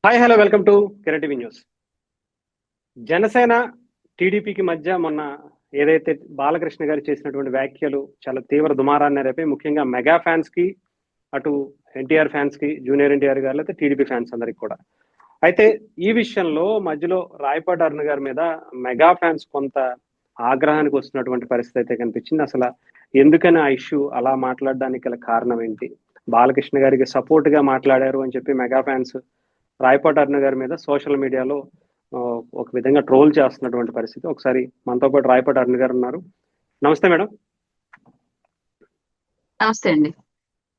Hi hello welcome to Kiran TV news. Janasena టీడీపీకి మధ్య మొన్న ఏదైతే బాలకృష్ణ గారు చేసినటువంటి వ్యాఖ్యలు చాలా తీవ్ర దుమారాన్ని రేపే, ముఖ్యంగా మెగా ఫ్యాన్స్ కి, అటు ఎన్టీఆర్ ఫ్యాన్స్ కి, జూనియర్ ఎన్టీఆర్ గారు అయితే టీడీపీ ఫ్యాన్స్ అందరికి కూడా. అయితే ఈ విషయంలో మధ్యలో రాయపాటి అరుణ్ గారి మీద మెగా ఫ్యాన్స్ కొంత ఆగ్రహానికి వస్తున్నటువంటి పరిస్థితి అయితే కనిపించింది. అసలు ఎందుకని ఆ ఇష్యూ అలా మాట్లాడడానికి గల కారణం ఏంటి? బాలకృష్ణ గారికి సపోర్ట్ గా మాట్లాడారు అని చెప్పి మెగా ఫ్యాన్స్ రాయపాటి అరుణ్ గారి మీద సోషల్ మీడియాలో ఒక విధంగా ట్రోల్ చేస్తున్నటువంటి పరిస్థితి. ఒకసారి మనతో పాటు రాయపాటి అరుణ్ గారు ఉన్నారు. నమస్తే మేడం. నమస్తే అండి.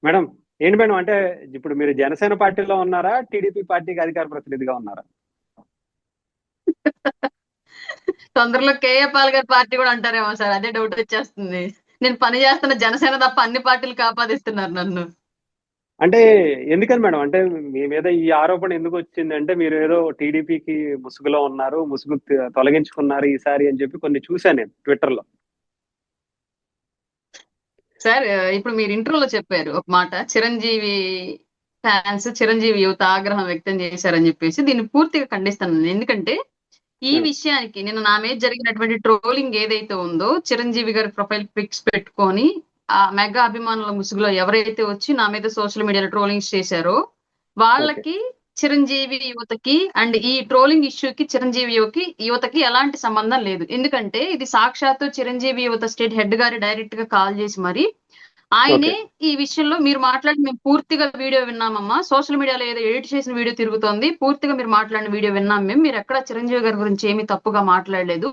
మేడం, ఏంటి మేడం, అంటే ఇప్పుడు మీరు జనసేన పార్టీలో ఉన్నారా, టీడీపీ పార్టీకి అధికార ప్రతినిధిగా ఉన్నారా? తొందరలో కేఏ పాల్ గారి పార్టీ కూడా అంటారేమో సార్, అదే డౌట్ వచ్చేస్తుంది. నేను పని చేస్తున్న జనసేన తప్ప అన్ని పార్టీలు కాపాదిస్తున్నారు నన్ను. అంటే ఎందుకని మేడం, అంటే మీ మీద ఈ ఆరోపణ ఎందుకు వచ్చింది? అంటే మీరు ఏదో టీడీపీకి ముసుగులో ఉన్నారు, ముసుగు తొలగించుకున్నారు ఈసారి అని చెప్పి కొన్ని చూశాను నేను ట్విట్టర్ లో. సార్, ఇప్పుడు మీరు ఇంట్రోలో చెప్పారు ఒక మాట, చిరంజీవి ఫ్యాన్స్, చిరంజీవి యువత ఆగ్రహం వ్యక్తం చేశారని చెప్పేసి. దీన్ని పూర్తిగా ఖండిస్తాను. ఎందుకంటే ఈ విషయానికి నిన్న నా మీద జరిగినటువంటి ట్రోలింగ్ ఏదైతే ఉందో, చిరంజీవి గారి ప్రొఫైల్ పిక్స్ పెట్టుకొని ఆ మెగా అభిమానుల ముసుగులో ఎవరైతే వచ్చి నా మీద సోషల్ మీడియాలో ట్రోలింగ్స్ చేశారో వాళ్ళకి, చిరంజీవి యువతకి అండ్ ఈ ట్రోలింగ్ ఇష్యూకి చిరంజీవి యువతకి ఎలాంటి సంబంధం లేదు. ఎందుకంటే ఇది సాక్షాత్తు చిరంజీవి యువత స్టేట్ హెడ్ గారి డైరెక్ట్ గా కాల్ చేసి మరి ఆయనే ఈ విషయంలో మీరు మాట్లాడి మేము పూర్తిగా వీడియో విన్నామమ్మా, సోషల్ మీడియాలో ఏదో ఎడిట్ చేసిన వీడియో తిరుగుతోంది, పూర్తిగా మీరు మాట్లాడిన వీడియో విన్నాం మేము, మీరు ఎక్కడ చిరంజీవి గారి గురించి ఏమీ తప్పుగా మాట్లాడలేదు.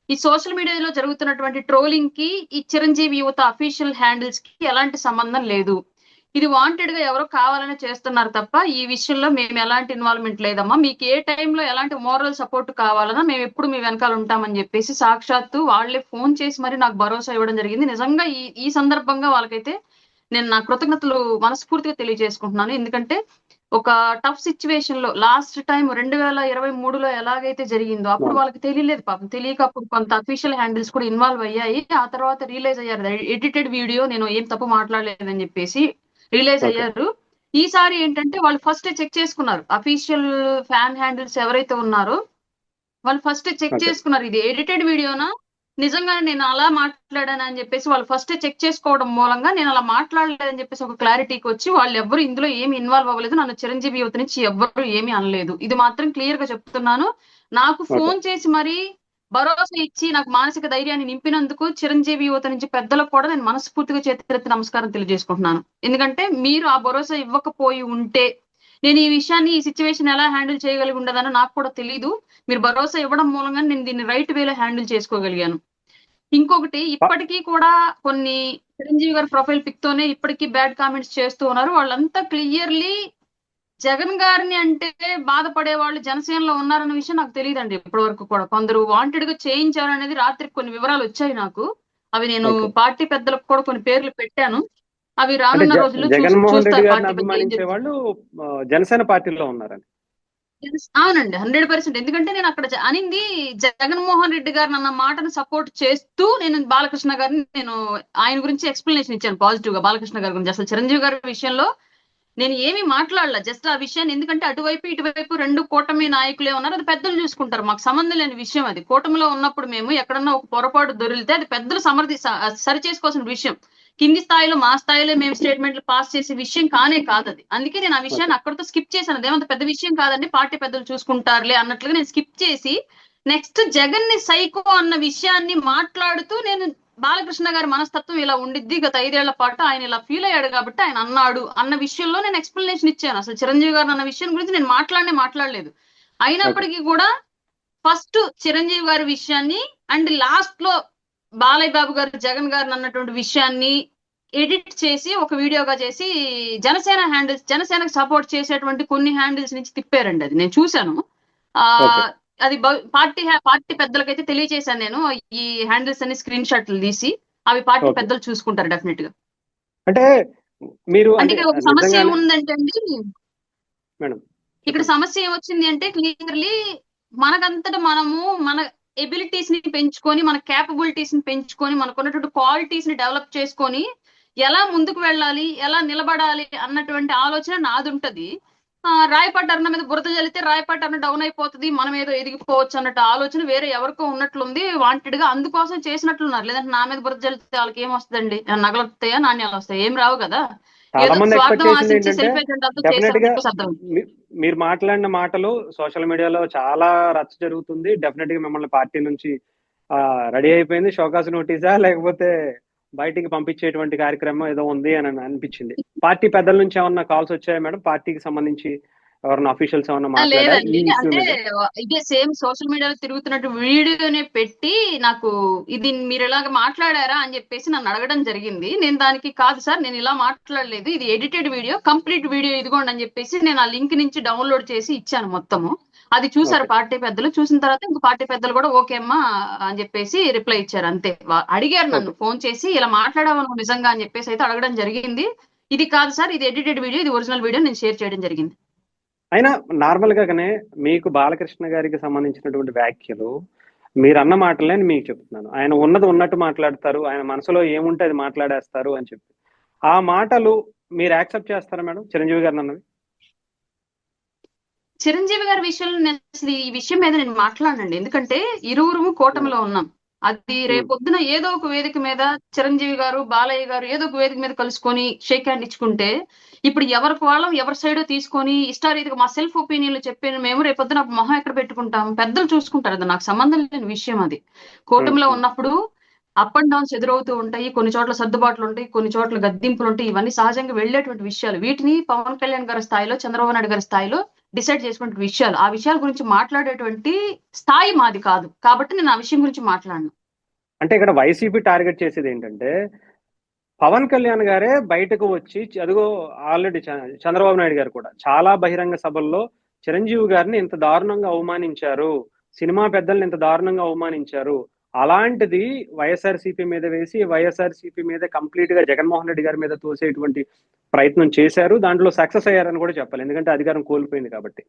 ఈ సోషల్ మీడియాలో జరుగుతున్నటువంటి ట్రోలింగ్ కి ఈ చిరంజీవి యువత అఫీషియల్ హ్యాండిల్స్ కి ఎలాంటి సంబంధం లేదు. ఇది వాంటెడ్ గా ఎవరో కావాలని చేస్తున్నారు తప్ప ఈ విషయంలో మేము ఎలాంటి ఇన్వాల్వ్మెంట్ లేదమ్మా. మీకు ఏ టైంలో ఎలాంటి మోరల్ సపోర్ట్ కావాలన్నా మేము ఎప్పుడు మీ వెనకాల ఉంటామని చెప్పేసి సాక్షాత్తు వాళ్లే ఫోన్ చేసి మరి నాకు భరోసా ఇవ్వడం జరిగింది. నిజంగా ఈ సందర్భంగా వాళ్ళకైతే నేను నా కృతజ్ఞతలు మనస్ఫూర్తిగా తెలియజేసుకుంటున్నాను. ఎందుకంటే ఒక టఫ్ సిచ్యువేషన్ లో లాస్ట్ టైం 2023లో ఎలాగైతే జరిగిందో అప్పుడు వాళ్ళకి తెలియలేదు పాపం, తెలియక అప్పుడు కొంత అఫీషియల్ హ్యాండిల్స్ కూడా ఇన్వాల్వ్ అయ్యాయి. ఆ తర్వాత రియలైజ్ అయ్యారు ఎడిటెడ్ వీడియో, నేను ఏం తప్పు మాట్లాడలేదని చెప్పేసి రిలీజ్ అయ్యారు. ఈసారి ఏంటంటే వాళ్ళు ఫస్ట్ చెక్ చేసుకున్నారు, అఫీషియల్ ఫ్యాన్ హ్యాండిల్స్ ఎవరైతే ఉన్నారో వాళ్ళు ఫస్ట్ చెక్ చేసుకున్నారు ఇది ఎడిటెడ్ వీడియోనా, నిజంగానే నేను అలా మాట్లాడాను అని చెప్పేసి వాళ్ళు ఫస్ట్ చెక్ చేసుకోవడం మూలంగా నేను అలా మాట్లాడలేదని చెప్పేసి ఒక క్లారిటీకి వచ్చి వాళ్ళు ఎవ్వరు ఇందులో ఏమి ఇన్వాల్వ్ అవ్వలేదు, నన్ను చిరంజీవి యువత నుంచి ఎవ్వరు ఏమీ అనలేదు. ఇది మాత్రం క్లియర్ గా చెప్తున్నాను. నాకు ఫోన్ చేసి మరి భరోసా ఇచ్చి నాకు మానసిక ధైర్యాన్ని నింపినందుకు చిరంజీవి యువత నుంచి పెద్దలకు కూడా నేను మనస్ఫూర్తిగా చేతులెత్తి నమస్కారం తెలియజేసుకుంటున్నాను. ఎందుకంటే మీరు ఆ భరోసా ఇవ్వకపోయి ఉంటే నేను ఈ విషయాన్ని, ఈ సిచ్యువేషన్ ఎలా హ్యాండిల్ చేయగలిగి ఉండదని నాకు కూడా తెలీదు. మీరు భరోసా ఇవ్వడం మూలంగా నేను దీన్ని రైట్ వేలో హ్యాండిల్ చేసుకోగలిగాను. ఇంకొకటి, ఇప్పటికీ కూడా కొన్ని చిరంజీవి గారి ప్రొఫైల్ పిక్ తోనే ఇప్పటికీ బ్యాడ్ కామెంట్స్ చేస్తూ ఉన్నారు. వాళ్ళంతా క్లియర్లీ జగన్ గారిని అంటే బాధపడే వాళ్ళు జనసేనలో ఉన్నారన్న విషయం నాకు తెలియదండి ఇప్పటి వరకు కూడా. కొందరు వాంటెడ్ గా చేయించారు అనేది రాత్రికి కొన్ని వివరాలు వచ్చాయి నాకు. అవి నేను పార్టీ పెద్దలకు కూడా కొన్ని పేర్లు పెట్టాను. అవి రానున్న రోజుల్లో జగన్మోహన్ రెడ్డి గారిని అభిమానించే వాళ్ళు జనసేన పార్టీలో ఉన్నారని. అవునండి, 100%. ఎందుకంటే నేను అక్కడ అనింది జగన్మోహన్ రెడ్డి గారిని అన్న మాటను సపోర్ట్ చేస్తూ నేను బాలకృష్ణ గారిని, నేను ఆయన గురించి ఎక్స్ప్లెనేషన్ ఇచ్చాను పాజిటివ్ గా బాలకృష్ణ గారి గురించి. అసలు చిరంజీవి గారి విషయంలో నేను ఏమీ మాట్లాడలా, జస్ట్ ఆ విషయాన్ని. ఎందుకంటే అటువైపు ఇటువైపు రెండు కూటమి నాయకులే ఉన్నారు, అది పెద్దలు చూసుకుంటారు, మాకు సంబంధం లేని విషయం అది. కూటమిలో ఉన్నప్పుడు మేము ఎక్కడన్నా ఒక పొరపాటు దొరికితే అది పెద్దలు సరి చేసుకోవాల్సిన విషయం. కింది స్థాయిలో మా స్థాయిలో మేము స్టేట్మెంట్లు పాస్ చేసే విషయం కానే కాదు అది. అందుకే నేను ఆ విషయాన్ని అక్కడితో స్కిప్ చేశాను. అదేమంత పెద్ద విషయం కాదండి, పార్టీ పెద్దలు చూసుకుంటారులే అన్నట్లుగా నేను స్కిప్ చేసి నెక్స్ట్ జగన్ ని సైకో అన్న విషయాన్ని మాట్లాడుతూ, నేను బాలకృష్ణ గారి మనస్తత్వం ఇలా ఉండిద్ది, గత 5 ఏళ్ల పాటు ఆయన ఇలా ఫీల్ అయ్యాడు కాబట్టి ఆయన అన్నాడు అన్న విషయంలో నేను ఎక్స్ప్లెనేషన్ ఇచ్చాను. అసలు చిరంజీవి గారు అన్న విషయం గురించి నేను మాట్లాడలేదు. అయినప్పటికీ కూడా ఫస్ట్ చిరంజీవి గారి విషయాన్ని అండ్ లాస్ట్ లో బాలయ్య బాబు గారు జగన్ గారిని అన్నటువంటి విషయాన్ని ఎడిట్ చేసి ఒక వీడియోగా చేసి జనసేన హ్యాండిల్స్, జనసేనకు సపోర్ట్ చేసేటువంటి కొన్ని హ్యాండిల్స్ నుంచి తిప్పారండి. అది నేను చూశాను. అది పార్టీ పెద్దలకైతే తెలియజేశాను నేను. ఈ హ్యాండిల్స్ అన్ని స్క్రీన్ షాట్లు తీసి అవి పార్టీ పెద్దలు చూసుకుంటారు డెఫినెట్ గా. అంటే మీరు అంటే ఒక సమస్య ఏముందంటే అండి, ఇక్కడ సమస్య ఏమొచ్చింది అంటే క్లియర్లీ మనకంతటా మనము మన ఎబిలిటీస్ ని పెంచుకొని, మన క్యాపబిలిటీస్ ని పెంచుకొని, మనకున్నటువంటి క్వాలిటీస్ ని డెవలప్ చేసుకొని ఎలా ముందుకు వెళ్ళాలి, ఎలా నిలబడాలి అన్నటువంటి ఆలోచన నాది ఉంటది. రాయపాటి అరుణ మీద బురద జల్లితే రాయపాటి అరుణ డౌన్ అయిపోతుంది, మనం ఏదో ఎదిగిపోవచ్చు అన్నట్టు ఆలోచన వేరే ఎవరికో ఉన్నట్లుంది వాంటెడ్ గా, అందుకోసం చేసినట్లున్నారు. లేదంటే నా మీద బురద జల్లితే వాళ్ళకి ఏం వస్తుందండి? నగలు వస్తాయా, నాణ్యాలు వస్తాయి? ఏం రావు కదా. చాలా ఏదో మంది ఎక్స్పెక్ట్ స్వార్థం చేసింది ఆశించి ఏంటంటే సెల్ఫ్ ఏజెండాలతో డెఫినెట్ చేశారని గా చెప్పేసి అర్థం. మీరు మాట్లాడిన మాటలు సోషల్ మీడియాలో చాలా రచ్చ జరుగుతుంది. డెఫినెట్ గా మిమ్మల్ని పార్టీ నుంచి రెడీ అయిపోయింది. షోకాస్ నోటీసా లేకపోతే బయటికి పంపించేటువంటి కార్యక్రమం ఏదో ఉంది అని అనిపించింది. పార్టీ పెద్దల నుంచి ఏమన్నా కాల్స్ వచ్చాయా మేడం? పార్టీకి సంబంధించి ఎవరన్నా అఫీషియల్స్ ఏమన్నా మాట్లాడారా ఈ లేదండి, ఇష్యూ అంటే మీద? ఇదే సేమ్ సోషల్ మీడియాలో తిరుగుతున్నట్టు వీడియోనే పెట్టి నాకు ఇది మీరు ఇలాగ మాట్లాడారా అని చెప్పేసి నన్ను అడగడం జరిగింది. నేను దానికి కాదు సార్, నేను ఇలా మాట్లాడలేదు, ఇది ఎడిటెడ్ వీడియో, కంప్లీట్ వీడియో ఇదిగోండి అని చెప్పేసి నేను ఆ లింక్ నుంచి డౌన్లోడ్ చేసి ఇచ్చాను మొత్తము. అది చూసారు ఓకే. పార్టీ పెద్దలు. చూసిన తర్వాత ఇంక పార్టీ పెద్దలు కూడా ఓకే అమ్మా అని చెప్పేసి రిప్లై ఇచ్చారు అంతే. అడిగారు నన్ను ఓకే. ఫోన్ చేసి, ఇలా మాట్లాడావు నువ్వు నిజంగా అని చెప్పేసి అయితే అడగడం జరిగింది. ఇది కాదు సార్, ఇది ఎడిటెడ్ వీడియో, ఇది ఒరిజినల్ వీడియో నేను షేర్ చేయడం జరిగింది. అయినా నార్మల్ గానే మీకు బాలకృష్ణ గారికి సంబంధించినటువంటి వ్యాఖ్యలు, మీరు అన్న మాటలే మీకు చెప్తున్నాను. ఆయన ఉన్నది ఉన్నట్టు మాట్లాడతారు, ఆయన మనసులో ఏముంటే అది మాట్లాడేస్తారు అని చెప్పి. ఆ మాటలు మీరు యాక్సెప్ట్ చేస్తారా మేడం, చిరంజీవి గారిని అన్నవి? చిరంజీవి గారి విషయంలో నేను అసలు ఈ విషయం మీద నేను మాట్లాడనండి. ఎందుకంటే ఇరువురు కూటమిలో ఉన్నాం. అది రేపొద్దున ఏదో ఒక వేదిక మీద చిరంజీవి గారు, బాలయ్య గారు ఏదో ఒక వేదిక మీద కలుసుకొని షేక్ హ్యాండ్ ఇచ్చుకుంటే, ఇప్పుడు ఎవరికి వాళ్ళం ఎవరి సైడ్ తీసుకొని ఇష్టారీతిగా మా సెల్ఫ్ ఒపీనియన్లు చెప్పిన మేము రేపొద్దున మొహం ఎక్కడ పెట్టుకుంటాం? పెద్దలు చూసుకుంటారు. అది నాకు సంబంధం లేని విషయం. అది కూటమిలో ఉన్నప్పుడు అప్ అండ్ డౌన్స్ ఎదురవుతూ ఉంటాయి. కొన్ని చోట్ల సర్దుబాట్లు ఉంటాయి, కొన్ని చోట్ల గద్దింపులు ఉంటాయి. ఇవన్నీ సహజంగా వెళ్ళేటువంటి విషయాలు. వీటిని పవన్ కళ్యాణ్ గారి స్థాయిలో, చంద్రబాబు నాయుడు గారి స్థాయిలో డిసైడ్ చేసుకునే విషయాలు. ఆ విషయాల గురించి మాట్లాడేటువంటి స్థాయి మాది కాదు. కాబట్టి నేను ఆ విషయం గురించి మాట్లాడను. అంటే ఇక్కడ వైసీపీ టార్గెట్ చేసేది ఏంటంటే, పవన్ కళ్యాణ్ గారే బయటకు వచ్చి అదిగో ఆల్రెడీ చంద్రబాబు నాయుడు గారు కూడా చాలా బహిరంగ సభల్లో చిరంజీవి గారిని ఇంత దారుణంగా అవమానించారు, సినిమా పెద్దల్ని ఇంత దారుణంగా అవమానించారు, అలాంటిది వైఎస్ఆర్సీపీ మీద వేసి వైఎస్ఆర్సీపీ మీద కంప్లీట్ గా జగన్మోహన్ రెడ్డి గారి మీద తోసేటువంటి ప్రయత్నం చేశారు. దాంట్లో సక్సెస్ అయ్యారని కూడా చెప్పాలి, ఎందుకంటే అధికారం కోల్పోయింది కాబట్టి.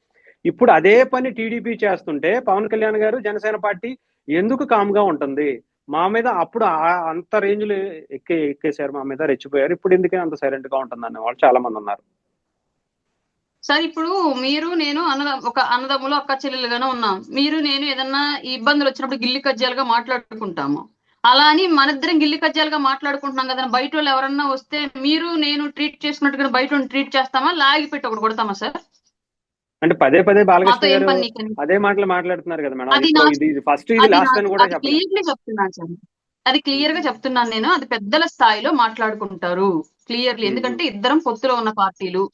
ఇప్పుడు అదే పని టీడీపీ చేస్తుంటే పవన్ కళ్యాణ్ గారు, జనసేన పార్టీ ఎందుకు కామ్గా ఉంటుంది? మా మీద అప్పుడు అంత రేంజ్ లో ఎక్కేసారు, మా మీద రెచ్చిపోయారు, ఇప్పుడు ఎందుకే అంత సైలెంట్ గా ఉంటుంది అనే వాళ్ళు చాలా మంది ఉన్నారు. సార్ ఇప్పుడు మీరు నేను ఒక అన్నదమ్ములు అక్క చెల్లెలుగానే ఉన్నాం. మీరు నేను ఏదన్నా ఇబ్బందులు వచ్చినప్పుడు గిల్లి కజ్జాలుగా మాట్లాడుకుంటాము. అలా అని మన ఇద్దరం గిల్లి కజ్జాలుగా మాట్లాడుకుంటున్నాం కదా, బయట వాళ్ళు ఎవరన్నా వస్తే మీరు నేను ట్రీట్ చేసుకున్నట్టుగా బయట ట్రీట్ చేస్తామా, లాగి పెట్టి ఒకటి కొడతామా సార్? అంటే పదే పదే బాలకృష్ణ మాతో ఏం గారు పని నీకని? అదే మాటలు మాట్లాడుతున్నారు కదా మేడం. అది ఇది ఫస్ట్ ఇది లాస్ట్ అని కూడా అది చెప్పలేదు. క్లియర్లీ చెప్తున్నాను సార్, అది క్లియర్ గా చెప్తున్నాను నేను. అది పెద్దల స్థాయిలో మాట్లాడుకుంటారు క్లియర్లీ. ఎందుకంటే ఇద్దరం పొత్తులో ఉన్న పార్టీలు.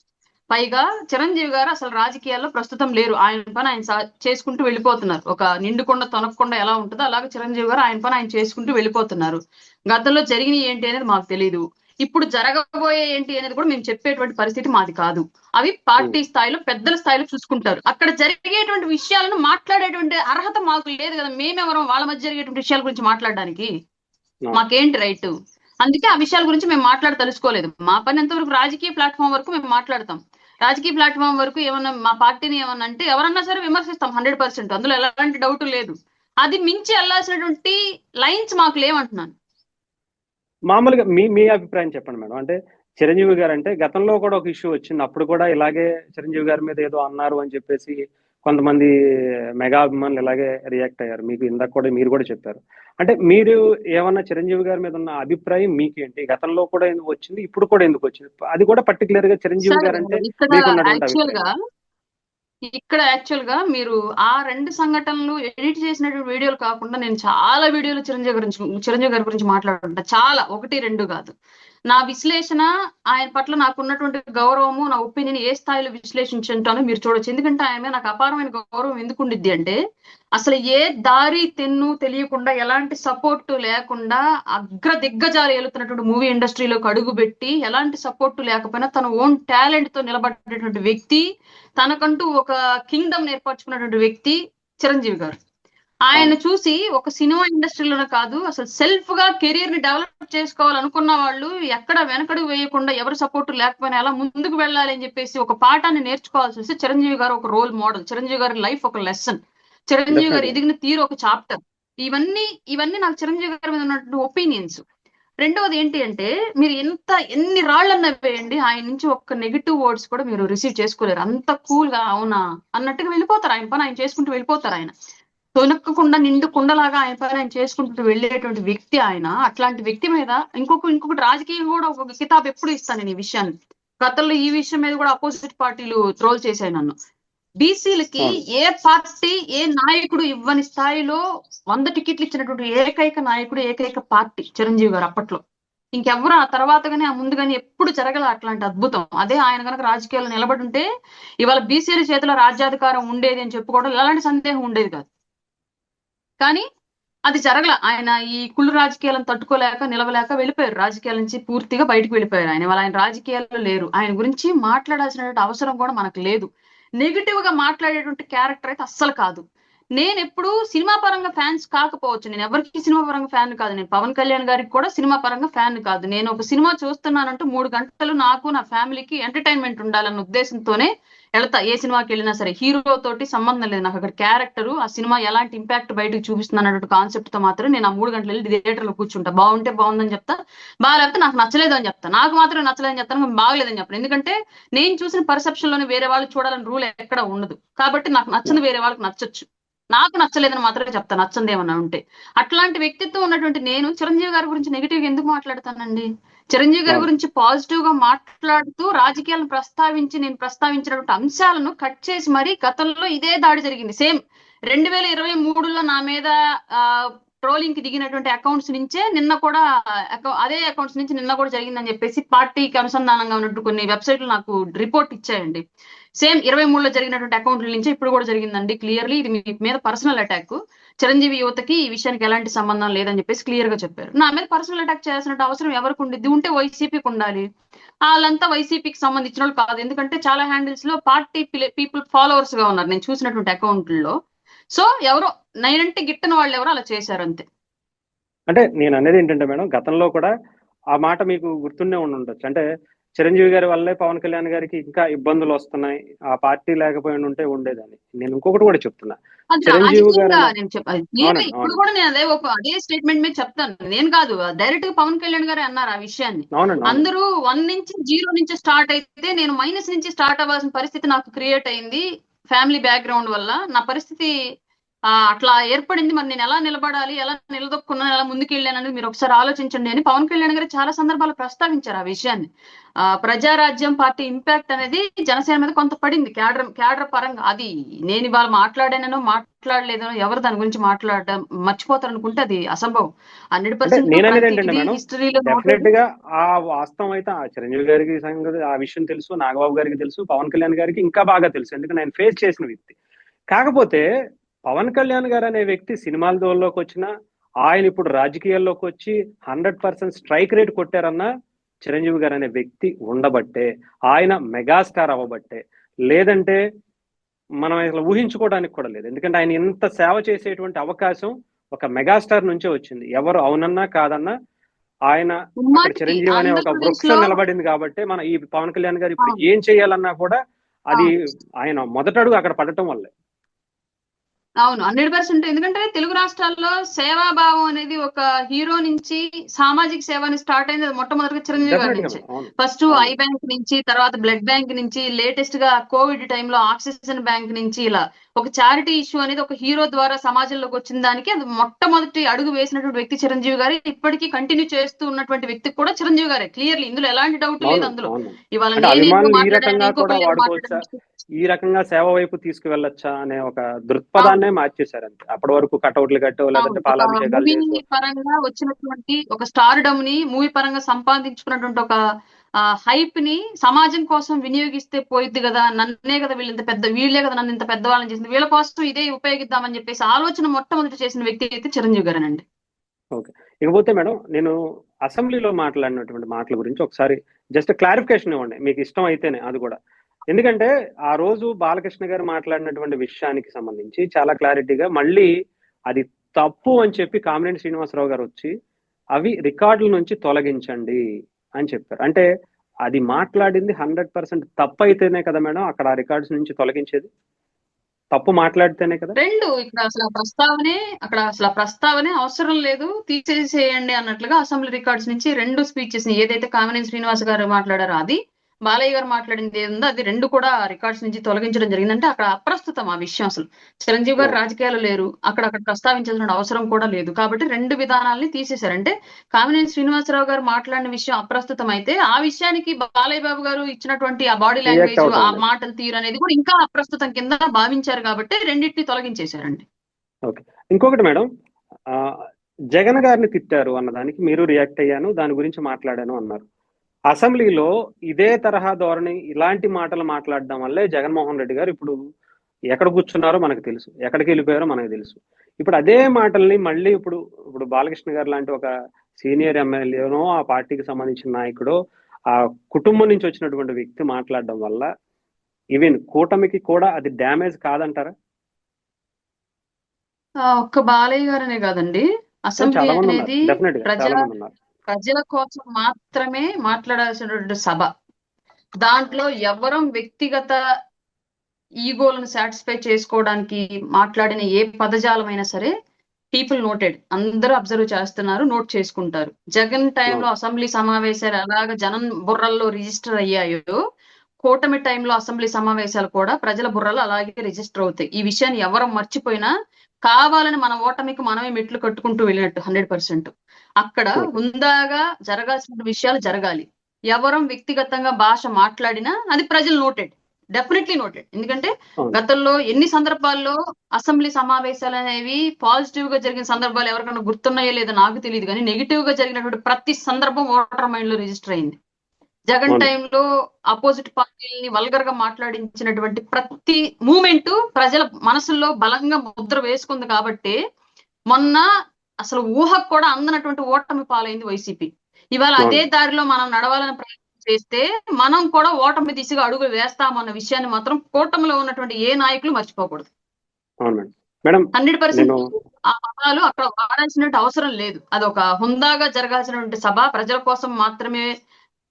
పైగా చిరంజీవి గారు అసలు రాజకీయాల్లో ప్రస్తుతం లేరు. ఆయన పని ఆయన చేసుకుంటూ వెళ్ళిపోతున్నారు. ఒక నిండుకుండా తొనకుండా ఎలా ఉంటుందో అలాగే చిరంజీవి గారు ఆయన పని ఆయన చేసుకుంటూ వెళ్ళిపోతున్నారు. గతంలో జరిగిన ఏంటి అనేది మాకు తెలియదు, ఇప్పుడు జరగబోయే ఏంటి అనేది కూడా మేము చెప్పేటువంటి పరిస్థితి మాది కాదు. అవి పార్టీ స్థాయిలో పెద్దల స్థాయిలో చూసుకుంటారు. అక్కడ జరిగేటువంటి విషయాలను మాట్లాడేటువంటి అర్హత మాకు లేదు కదా. మేమెవరం వాళ్ళ మధ్య జరిగేటువంటి విషయాల గురించి మాట్లాడడానికి? మాకేంటి రైట్? అందుకే ఆ విషయాల గురించి మేము తెలుసుకోలేదు. మా పని ఎంతవరకు రాజకీయ ప్లాట్ఫామ్ వరకు మేము మాట్లాడతాం. రాజకీయ ప్లాట్ఫామ్ వరకు ఏమన్నా మా పార్టీని ఏమన్నా అంటే ఎవరన్నా సరే విమర్శిస్తాం 100%. అందులో ఎలాంటి డౌట్ లేదు. అది మించి వెళ్లాల్సినటువంటి లైన్స్ మాకు లేవంటున్నాను. మామూలుగా మీ అభిప్రాయం చెప్పండి మేడం. అంటే చిరంజీవి గారు అంటే గతంలో కూడా ఒక ఇష్యూ వచ్చింది, అప్పుడు కూడా ఇలాగే చిరంజీవి గారి మీద ఏదో అన్నారు అని చెప్పేసి కొంతమంది మెగా అభిమానులు ఇలాగే రియాక్ట్ అయ్యారు. మీకు ఇందాక కూడా మీరు కూడా చెప్పారు. అంటే మీరు ఏమన్నా చిరంజీవి గారి మీద ఉన్న అభిప్రాయం మీకేంటి? గతంలో కూడా ఎందుకు వచ్చింది, ఇప్పుడు కూడా ఎందుకు వచ్చింది? అది కూడా పర్టికులర్ గా చిరంజీవి గారు అంటే మీకున్నటువంటి అభిప్రాయం. ఇక్కడ యాక్చువల్ గా మీరు ఆ 2 సంఘటనలు ఎడిట్ చేసినటువంటి వీడియోలు కాకుండా నేను చాలా వీడియోలు చిరంజీవి గారి గురించి మాట్లాడుకుంటా. చాలా, 1, 2 కాదు. నా విశ్లేషణ, ఆయన పట్ల నాకున్నటువంటి గౌరవము, నా ఒపీనియన్ ఏ స్థాయిలో విశ్లేషించుంటానో మీరు చూడొచ్చు. ఎందుకంటే ఆయన మీద నాకు అపారమైన గౌరవం ఎందుకు ఉండిద్ది అంటే, అసలు ఏ దారి తెన్ను తెలియకుండా, ఎలాంటి సపోర్ట్ లేకుండా అగ్ర దిగ్గజాలు ఏలుతున్నటువంటి మూవీ ఇండస్ట్రీలోకి అడుగుపెట్టి, ఎలాంటి సపోర్ట్ లేకపోయినా తన ఓన్ టాలెంట్ తో నిలబడేటువంటి వ్యక్తి, తనకంటూ ఒక కింగ్డమ్ ఏర్పరచుకున్నటువంటి వ్యక్తి చిరంజీవి గారు. ఆయన చూసి ఒక సినిమా ఇండస్ట్రీలోనే కాదు, అసలు సెల్ఫ్ గా కెరీర్ ని డెవలప్ చేసుకోవాలనుకున్న వాళ్ళు ఎక్కడ వెనకడుగు వేయకుండా, ఎవరు సపోర్ట్ లేకపోయినా ఎలా ముందుకు వెళ్ళాలి అని చెప్పేసి ఒక పాఠాన్ని నేర్చుకోవాల్సి వస్తే చిరంజీవి గారు ఒక రోల్ మోడల్, చిరంజీవి గారి లైఫ్ ఒక లెసన్, చిరంజీవి గారు ఎదిగిన తీరు ఒక చాప్టర్. ఇవన్నీ నాకు చిరంజీవి గారి మీద ఉన్నటువంటి ఒపీనియన్స్. రెండవది ఏంటి అంటే మీరు ఎన్ని రాళ్ళన్నా వేయండి ఆయన నుంచి ఒక్క నెగిటివ్ వర్డ్స్ కూడా మీరు రిసీవ్ చేసుకోలేరు. అంత కూల్ గా అవునా అన్నట్టుగా వెళ్ళిపోతారు. ఆయన పని ఆయన చేసుకుంటూ వెళ్ళిపోతారు. ఆయన తొనక్కకుండా నిండు కుండలాగా ఆయన పని ఆయన చేసుకుంటూ వెళ్ళేటువంటి వ్యక్తి ఆయన. అట్లాంటి వ్యక్తి మీద ఇంకొకటి రాజకీయం కూడా ఒక కితాబ్ ఎప్పుడు ఇస్తాను నేను ఈ విషయాన్ని. గతంలో ఈ విషయం మీద కూడా అపోజిట్ పార్టీలు ట్రోల్ చేశాయి నన్ను. బీసీలకి ఏ పార్టీ ఏ నాయకుడు ఇవ్వని స్థాయిలో 100 టికెట్లు ఇచ్చినటువంటి ఏకైక నాయకుడు ఏకైక పార్టీ చిరంజీవి గారు అప్పట్లో. ఇంకెవ్వరు ఆ తర్వాత గానీ ఆ ముందు గానీ ఎప్పుడు జరగల అట్లాంటి అద్భుతం. అదే ఆయన కనుక రాజకీయాల్లో నిలబడి ఉంటే ఇవాళ బీసీల చేతిలో రాజ్యాధికారం ఉండేది అని చెప్పుకోవడం ఎలాంటి సందేహం ఉండేది కాదు. కానీ అది జరగల. ఆయన ఈ కుళ్ళు రాజకీయాలను తట్టుకోలేక నిలవలేక వెళ్ళిపోయారు. రాజకీయాల నుంచి పూర్తిగా బయటకు వెళ్ళిపోయారు ఆయన. వాళ్ళ ఆయన రాజకీయాల్లో లేరు. ఆయన గురించి మాట్లాడాల్సినటువంటి అవసరం కూడా మనకు లేదు. నెగిటివ్ గా మాట్లాడేటువంటి క్యారెక్టర్ అయితే అస్సలు కాదు. నేను ఎప్పుడు సినిమా పరంగా ఫ్యాన్స్ కాకపోవచ్చు. నేను ఎవరికి సినిమా పరంగా ఫ్యాన్ కాదు. నేను పవన్ కళ్యాణ్ గారికి కూడా సినిమా పరంగా ఫ్యాన్ కాదు. నేను ఒక సినిమా చూస్తున్నానంటూ 3 గంటలు నాకు నా ఫ్యామిలీకి ఎంటర్టైన్మెంట్ ఉండాలన్న ఉద్దేశంతోనే వెళ్తా. ఏ సినిమాకి వెళ్ళినా సరే హీరో తోటి సంబంధం లేదు. నాకు అక్కడ క్యారెక్టర్ ఆ సినిమా ఎలాంటి ఇంపాక్ట్ బయటకు చూపిస్తుంది అన్నటువంటి కాన్సెప్ట్ తో మాత్రం నేను ఆ 3 గంటలు వెళ్ళి థియేటర్ లో కూర్చుంటా. బాగుంటే బాగుందని చెప్తా, బాగాలేకపోతే నాకు నచ్చలేదు అని చెప్తా. నాకు మాత్రం నచ్చలేదని చెప్తాను, బాగలేదని చెప్పను. ఎందుకంటే నేను చూసిన పర్సెప్షన్ లోనే వేరే వాళ్ళు చూడాలని రూల్ ఎక్కడ ఉండదు. కాబట్టి నాకు నచ్చని వేరే వాళ్ళకి నచ్చొచ్చు, నాకు నచ్చలేదని మాత్రమే చెప్తాను నచ్చంది ఏమన్నా ఉంటే. అట్లాంటి వ్యక్తిత్వం ఉన్నటువంటి నేను చిరంజీవి గారి గురించి నెగిటివ్ గా ఎందుకు మాట్లాడతానండి? చిరంజీవి గారి గురించి పాజిటివ్ గా మాట్లాడుతూ రాజకీయాలను ప్రస్తావించి నేను ప్రస్తావించినటువంటి అంశాలను కట్ చేసి మరీ గతంలో ఇదే దాడి జరిగింది. సేమ్ 2023లో నా మీద ట్రోలింగ్ కి దిగినటువంటి అకౌంట్స్ నుంచే నిన్న కూడా అదే అకౌంట్స్ నుంచి నిన్న కూడా జరిగిందని చెప్పేసి పార్టీకి అనుసంధానంగా ఉన్నట్టు కొన్ని వెబ్సైట్లు నాకు రిపోర్ట్ ఇచ్చాయండి. సేమ్ 23లో జరిగినటువంటి అకౌంట్ల నుంచి ఇప్పుడు కూడా జరిగిందండి. క్లియర్లీ ఇది మీ మీద పర్సనల్ అటాక్. చిరంజీవి యువతకి ఈ విషయానికి ఎలాంటి సంబంధం లేదని చెప్పేసి క్లియర్ గా చెప్పారు. నా మీద పర్సనల్ అటాక్ చేయాల్సిన అవసరం ఎవరికి ఉండిద్ది? ఉంటే వైసీపీకి ఉండాలి. వాళ్ళంతా వైసీపీకి సంబంధించిన వాళ్ళు కాదు. ఎందుకంటే చాలా హ్యాండిల్స్ లో పార్టీ పీపుల్ ఫాలోవర్స్ గా ఉన్నారు నేను చూసినటువంటి అకౌంట్లలో. సో ఎవరో నేనంటే గిట్టని వాళ్ళు ఎవరో అలా చేశారు అంతే. అంటే నేను అనేది ఏంటంటే మేడం, గతంలో కూడా ఆ మాట మీకు గుర్తుండే ఉండొచ్చు. అంటే చిరంజీవి గారి వల్లే పవన్ కళ్యాణ్ గారికి ఇంకా ఇబ్బందులు వస్తున్నాయి, ఆ పార్టీ లేకపోయినా ఉంటే ఉండేదని. నేను ఇంకొకటి కూడా చెప్తున్నా, అది చిరంజీవి గారు రాజకీయంగా నేను చెప్పాను. అవునండి ఇప్పుడు అవునండి కూడా నేను అదే స్టేట్మెంట్ మీద చెప్తాను. నేను కాదు, డైరెక్ట్ గా పవన్ కళ్యాణ్ గారే అన్నారు ఆ విషయాన్ని. అవునండి అవునండి అందరూ 1 నుంచి 0 నుంచి స్టార్ట్ అయితే నేను మైనస్ నుంచి స్టార్ట్ అవ్వాల్సిన పరిస్థితి నాకు క్రియేట్ అయింది ఫ్యామిలీ బ్యాక్గ్రౌండ్ వల్ల. నా పరిస్థితి అట్లా ఏర్పడింది. మరి నేను ఎలా నిలబడాలి, ఎలా నిలదొక్కున్నాను, ఎలా ముందుకెళ్ళానని మీరు ఒకసారి ఆలోచించండి అని పవన్ కళ్యాణ్ గారు చాలా సందర్భాలు ప్రస్తావించారు ఆ విషయాన్ని. ప్రజారాజ్యం పార్టీ ఇంపాక్ట్ అనేది జనసేన మీద కొంత పడింది క్యాడర్ పరంగా. అది నేను ఇవాళ మాట్లాడానో మాట్లాడలేదనో ఎవరు దాని గురించి మాట్లాడడం మర్చిపోతారు అనుకుంటే అది అసంభవం. అంటే 100% నేననేది ఏంటంటే ప్రతిదీ మేడం, హిస్టరీలో డెఫినెట్ గా ఆ వాస్తవం అయితే ఆ చిరంజీవి గారికి సంగతి ఆ విషయం తెలుసు, నాగబాబు గారికి తెలుసు, పవన్ కళ్యాణ్ గారికి ఇంకా బాగా తెలుసు, ఎందుకంటే ఆయన ఫేస్ చేసిన వ్యక్తి. కాకపోతే పవన్ కళ్యాణ్ గారు అనే వ్యక్తి సినిమాల దోల్లోకి వచ్చినా, ఆయన ఇప్పుడు రాజకీయాల్లోకి వచ్చి 100% స్ట్రైక్ రేట్ కొట్టారన్న చిరంజీవి గారు అనే వ్యక్తి ఉండబట్టే, ఆయన మెగాస్టార్ అవ్వబట్టే. లేదంటే మనం అసలు ఊహించుకోవడానికి కూడా లేదు. ఎందుకంటే ఆయన ఇంత సేవ చేసేటువంటి అవకాశం ఒక మెగాస్టార్ నుంచే వచ్చింది. ఎవరు అవునన్నా కాదన్నా ఆయన అక్కడ చిరంజీవి అనే ఒక ఆంధ్రప్రదేశ్ లో వృక్షం నిలబడింది కాబట్టి మన ఈ పవన్ కళ్యాణ్ గారు ఇప్పుడు ఏం చేయాలన్నా కూడా అది ఆయన మొదటడుగు అక్కడ పడటం వల్లే. అవును 100%. ఎందుకంటే తెలుగు రాష్ట్రాల్లో సేవాభావం అనేది ఒక హీరో నుంచి సామాజిక సేవ అని స్టార్ట్ అయింది మొట్టమొదటిగా చిరంజీవి గారి డెఫినెట్ గా నుంచి. అవును ఫస్ట్ ఐ అవును బ్యాంక్ నుంచి, తర్వాత బ్లడ్ బ్యాంక్ నుంచి, లేటెస్ట్ గా కోవిడ్ టైంలో ఆక్సిజన్ బ్యాంక్ నుంచి, ఇలా ఒక చారిటీ ఇష్యూ అనేది ఒక హీరో ద్వారా సమాజంలోకి వచ్చిన దానికి అది మొట్టమొదటి అడుగు వేసినటువంటి వ్యక్తి చిరంజీవి గారు. ఇప్పటికీ కంటిన్యూ చేస్తూ ఉన్నటువంటి వ్యక్తి కూడా చిరంజీవి గారే. క్లియర్లీ ఇందులో ఎలాంటి డౌట్ లేదు. అవును అందులో అవును ఇవాళ అంటే నేను ఎందుకు అభిమానులు ఈ మాట్లాడాను, రకంగా కూడా ఇంకొకరు ఎందుకు వాడుకోవచ్చా, మాట్లాడాను, ఈ రకంగా సేవ వైపు తీసుకువెళ్ళొచ్చా అనే ఒక దృక్పథాన్నే మార్చేశారు అంతే. అప్పటి వరకు కటౌట్లు కట్టో అవును లేదంటే ఒక పాలాభిషేకాలు మూవీ చేసో. పరంగా వచ్చినటువంటి ఒక స్టార్డమ్ ని, మూవీ పరంగా సంపాదించుకున్నటువంటి ఒక హైప్ ని సమాజం కోసం వినియోగిస్తే పోయిద్ది కదా, నన్నే కదా వీళ్ళే కదా నన్ను ఇంత పెద్దవాళ్ళని చేసింది, వీళ్ళ కోసం ఇదే ఉపయోగిద్దామని చెప్పేసి ఆలోచన మొట్టమొదటి చేసిన వ్యక్తి అయితే చిరంజీవి గారేనండి. ఓకే, ఇకపోతే మేడం నేను అసెంబ్లీలో మాట్లాడినటువంటి మాటల గురించి ఒకసారి జస్ట్ క్లారిఫికేషన్ ఇవ్వండి, మీకు ఇష్టం అయితేనే అది కూడా. ఎందుకంటే ఆ రోజు బాలకృష్ణ గారు మాట్లాడినటువంటి విషయానికి సంబంధించి చాలా క్లారిటీగా మళ్ళీ అది తప్పు అని చెప్పి కామినేని శ్రీనివాసరావు గారు వచ్చి అవి రికార్డుల నుంచి తొలగించండి అని చెప్పారు. అంటే అది మాట్లాడింది 100% తప్పు అయితేనే కదా మేడం అక్కడ ఆ రికార్డ్స్ నుంచి తొలగించేది. తప్పు మాట్లాడితేనే కదా. రెండు ఇక్కడ అసలు ఆ ప్రస్తావనే అవసరం లేదు, తీసేసేయండి అన్నట్లుగా అసెంబ్లీ రికార్డ్స్ నుంచి రెండు స్పీచెస్ ని ఏదైతే కామినేని శ్రీనివాస్ గారు మాట్లాడారో అది, బాలయ్య గారు మాట్లాడింది ఏదో అది రెండు కూడా రికార్డ్స్ నుంచి తొలగించడం జరిగిందంటే అక్కడ అప్రస్తుతం ఆ విషయం. అసలు చిరంజీవి గారు రాజకీయాలు లేరు, అక్కడ ప్రస్తావించాల్సిన అవసరం కూడా లేదు. కాబట్టి రెండు విధానాల్ని తీసేశారు. అంటే కామినేని శ్రీనివాసరావు గారు మాట్లాడిన విషయం అప్రస్తుతం అయితే ఆ విషయానికి బాలయ్య బాబు గారు ఇచ్చినటువంటి ఆ బాడీ రియాక్ట్ లాంగ్వేజ్, ఆ అవుతాం. మాటలు తీరు అనేది కూడా ఇంకా అప్రస్తుతం కింద భావించారు కాబట్టి రెండింటిని తొలగించేశారండి. ఓకే. ఇంకొకటి మేడం, ఆ, జగన్ గారిని తిట్టారు అన్నదానికి మీరు రియాక్ట్ అయ్యాను, దాని గురించి మాట్లాడాను అన్నారు. అసెంబ్లీలో ఇదే తరహా ధోరణి, ఇలాంటి మాటలు మాట్లాడడం వల్లే జగన్మోహన్ రెడ్డి గారు ఇప్పుడు ఎక్కడ కూర్చున్నారో మనకు తెలుసు, ఎక్కడికి వెళ్ళిపోయారో మనకు తెలుసు. ఇప్పుడు అదే మాటల్ని మళ్ళీ ఇప్పుడు బాలకృష్ణ గారు లాంటి ఒక సీనియర్ ఎమ్మెల్యేనో, ఆ పార్టీకి సంబంధించిన నాయకుడో, ఆ కుటుంబం నుంచి వచ్చినటువంటి వ్యక్తి మాట్లాడడం వల్ల ఈవెన్ కూటమికి కూడా అది డ్యామేజ్ కాదంటారా? ఒక్క బాలయ్య గారనే కాదండి, అసెంబ్లీ చాలా మంది ఉన్నారు, అనేది డెఫినెట్ గా చాలా మంది ఉన్నారు. ప్రజల కోసం మాత్రమే మాట్లాడాల్సినటువంటి సభ. దాంట్లో ఎవరం వ్యక్తిగత ఈగోలను సాటిస్ఫై చేసుకోవడానికి మాట్లాడిన ఏ పదజాలమైనా సరే పీపుల్ నోటెడ్, అందరూ అబ్జర్వ్ చేస్తున్నారు, నోట్ చేసుకుంటారు. జగన్ టైంలో అసెంబ్లీ సమావేశాలు ఎలాగ జనం బుర్రల్లో రిజిస్టర్ అయ్యాయో, కూటమి టైంలో అసెంబ్లీ సమావేశాలు కూడా ప్రజల బుర్రలో అలాగే రిజిస్టర్ అవుతాయి. ఈ విషయాన్ని ఎవరు మర్చిపోయినా కావాలని మన ఓటమికి మనమే మెట్లు కట్టుకుంటూ వెళ్ళినట్టు 100%. అక్కడ హుందాగా జరగాల్సిన విషయాలు జరగాలి. ఎవరం వ్యక్తిగతంగా భాష మాట్లాడినా అది ప్రజలు నోటెడ్, డెఫినెట్లీ నోటెడ్. ఎందుకంటే గతంలో ఎన్ని సందర్భాల్లో అసెంబ్లీ సమావేశాలు అనేవి పాజిటివ్ గా జరిగిన సందర్భాలు ఎవరికైనా గుర్తున్నాయో లేదో నాకు తెలియదు, కానీ నెగిటివ్ గా జరిగినటువంటి ప్రతి సందర్భం ఓటర్ మైండ్ లో రిజిస్టర్ అయింది. జగన్ టైంలో అపోజిట్ పార్టీలని వల్గర్ గా మాట్లాడించినటువంటి ప్రతి మూమెంట్ ప్రజల మనసుల్లో బలంగా ముద్ర వేసుకుంది. కాబట్టి మొన్న అసలు ఊహకు కూడా అందనటువంటి ఓటమి పాలైంది వైసీపీ. ఇవాళ అదే దారిలో మనం నడవాలని ప్రయత్నం చేస్తే మనం కూడా ఓటమి దిశగా అడుగులు వేస్తామన్న విషయాన్ని మాత్రం కూటమిలో ఉన్నటువంటి ఏ నాయకులు మర్చిపోకూడదు. 100% ఆ పదాలు అక్కడ వాడాల్సిన అవసరం లేదు. అది ఒక హుందాగా జరగాల్సినటువంటి సభ, ప్రజల కోసం మాత్రమే,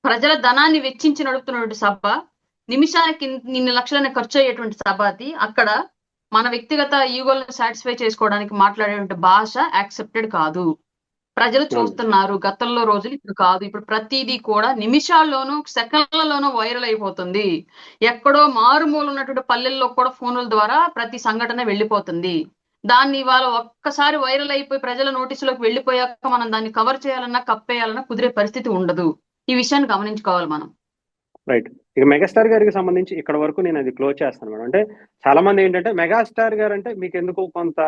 ప్రజల ధనాన్ని వెచ్చించి నడుపుతున్నటువంటి సభ, నిమిషానికి ఇన్ని లక్షలని ఖర్చు అయ్యేటువంటి సభ అది. అక్కడ మన వ్యక్తిగత ఈగోలను సాటిస్ఫై చేసుకోవడానికి మాట్లాడేటువంటి భాష యాక్సెప్టెడ్ కాదు. ప్రజలు చూస్తున్నారు, గతంలో రోజులు ఇప్పుడు కాదు. ఇప్పుడు ప్రతిదీ కూడా నిమిషాల్లోనూ సెకండ్లలోనూ వైరల్ అయిపోతుంది. ఎక్కడో మారుమూల ఉన్నటువంటి పల్లెల్లో కూడా ఫోన్ల ద్వారా ప్రతి సంఘటన వెళ్ళిపోతుంది. దాన్ని ఇవాళ ఒక్కసారి వైరల్ అయిపోయి ప్రజల నోటీసులోకి వెళ్ళిపోయాక మనం దాన్ని కవర్ చేయాలన్నా కప్పేయాలన్నా కుదిరే పరిస్థితి ఉండదు. ఈ విషయాన్ని గమనించుకోవాలి మనం. రైట్. ఇక మెగాస్టార్ గారికి సంబంధించి ఇక్కడ వరకు నేను అది క్లోజ్ చేస్తాను మేడం. అంటే చాలా మంది ఏంటంటే మెగాస్టార్ గారు అంటే మీకు ఎందుకు కొంత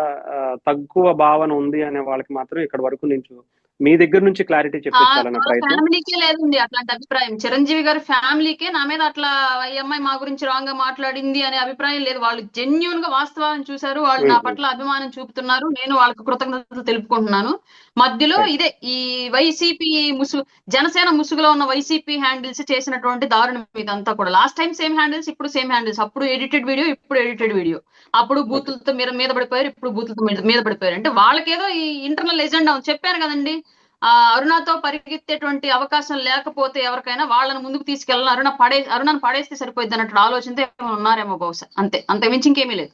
తక్కువ భావన ఉంది అనే వాళ్ళకి మాత్రం ఇక్కడ వరకు నేను మీ దగ్గర నుంచి క్లారిటీ చెప్పించాలనే ప్రయత్నం. ఫ్యామిలీకే లేదండి అట్లాంటి అభిప్రాయం. చిరంజీవి గారి ఫ్యామిలీకే నా మీద అట్లా ఈ అమ్మాయి మా గురించి రాంగ్ గా మాట్లాడింది అనే అభిప్రాయం లేదు. వాళ్ళు జెన్యూన్ గా వాస్తవాన్ని చూశారు, వాళ్ళు నా పట్ల అభిమానం చూపుతున్నారు, నేను వాళ్ళకి కృతజ్ఞతలు తెలుపుకుంటున్నాను. మధ్యలో ఇదే ఈ వైసీపీ జనసేన ముసుగులో ఉన్న వైసీపీ హ్యాండిల్స్ చేసినటువంటి దారుణం ఇదంతా కూడా. లాస్ట్ టైం సేమ్ హ్యాండిల్స్, ఇప్పుడు సేమ్ హ్యాండిల్స్. అప్పుడు ఎడిటెడ్ వీడియో, ఇప్పుడు ఎడిటెడ్ వీడియో. అప్పుడు బూతులతో మీద పడిపోయారు, ఇప్పుడు బూతులతో మీద పడిపోయారు. అంటే వాళ్ళకేదో ఈ ఇంటర్నల్ ఎజెండా చెప్పాను కదండి. అరుణతో పరిగెత్తేటువంటి అవకాశం లేకపోతే ఎవరికైనా వాళ్ళని ముందుకు తీసుకెళ్ళాలని అరుణను పడేస్తే సరిపోయింది అన్నట్టు ఆలోచనతో ఉన్నారేమో బహుశా. అంతే, అంతకుమించి ఇంకేమీ లేదు.